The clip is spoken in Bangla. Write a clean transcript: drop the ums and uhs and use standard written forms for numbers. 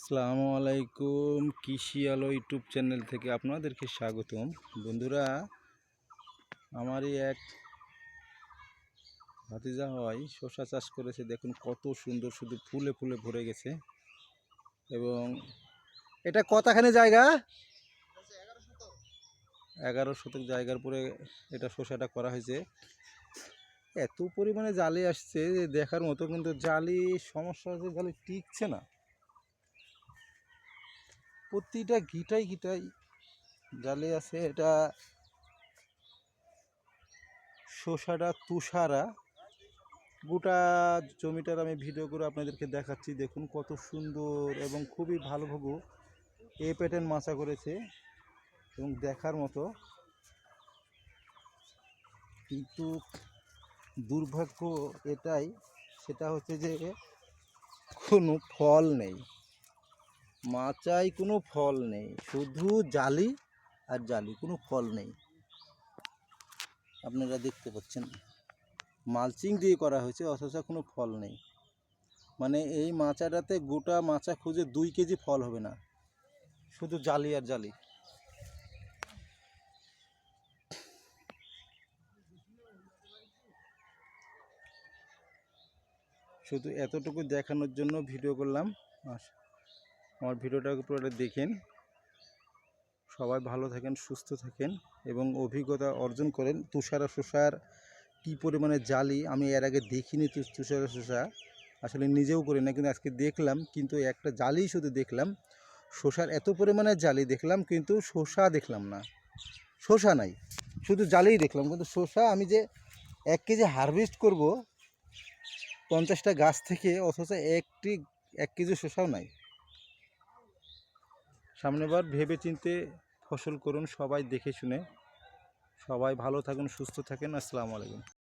আসসালামু আলাইকুম, কৃষি আলো ইউটিউব চ্যানেল থেকে আপনাদেরকে স্বাগতম। বন্ধুরা, আমারই এক ভাতিজা হয় শসা চাষ করেছে। দেখুন কত সুন্দর, শুধু ফুলে ফুলে ভরে গেছে। এবং এটা কতখানি জায়গা? 11 শতক জায়গার পরে এটা শসাটা করা হয়েছে। এত পরিমাণে জালি আসছে যে দেখার মতো, কিন্তু জালি সমস্যা হচ্ছে, জালি টিকছে না। প্রতিটা গিটাই জালি আছে। এটা শসাটা তুষারা। গোটা জমিটার আমি ভিডিও করে আপনাদেরকে দেখাচ্ছি। দেখুন কত সুন্দর এবং খুবই ভালোভাবে এ প্যাটার্ন মাচা করেছে এবং দেখার মতো। কিন্তু দুর্ভাগ্য এটাই, সেটা হচ্ছে যে কোনো ফল নেই, মাচায় কোনো ফল নেই, শুধু জালি আর জালি, কোনো ফল নেই। আপনারা দেখতে পাচ্ছেন মালচিং দিয়ে করা হয়েছে, অথচ কোনো ফল নেই। মানে এই মাচাটাতে গোটা মাচা খুঁজে 2 কেজি ফল হবে না, শুধু জালি আর জালি। শুধু এতটুকু দেখানোর জন্য ভিডিও করলাম। আমার ভিডিওটা পুরোটা দেখেন। সবাই ভালো থাকেন, সুস্থ থাকেন এবং অভিজ্ঞতা অর্জন করেন। তুষারা শসার কী পরিমাণে জালি আমি এর আগে দেখিনি। তুষারা শসা আসলে নিজেও করি না, কিন্তু আজকে দেখলাম। কিন্তু একটা জালি শুধু দেখলাম, শসার এত পরিমাণে জালি দেখলাম, কিন্তু শসা দেখলাম না। শসা নাই, শুধু জালিই দেখলাম। কিন্তু শসা আমি যে 1 কেজি হারভেস্ট করব 50টা গাছ থেকে, অথচ 1 কেজি শসাও নাই। সামনেবার ভেবে চিন্তে ফসল করুন, সবাই দেখে শুনে। সবাই ভালো থাকুন, সুস্থ থাকেন। আসসালামু আলাইকুম।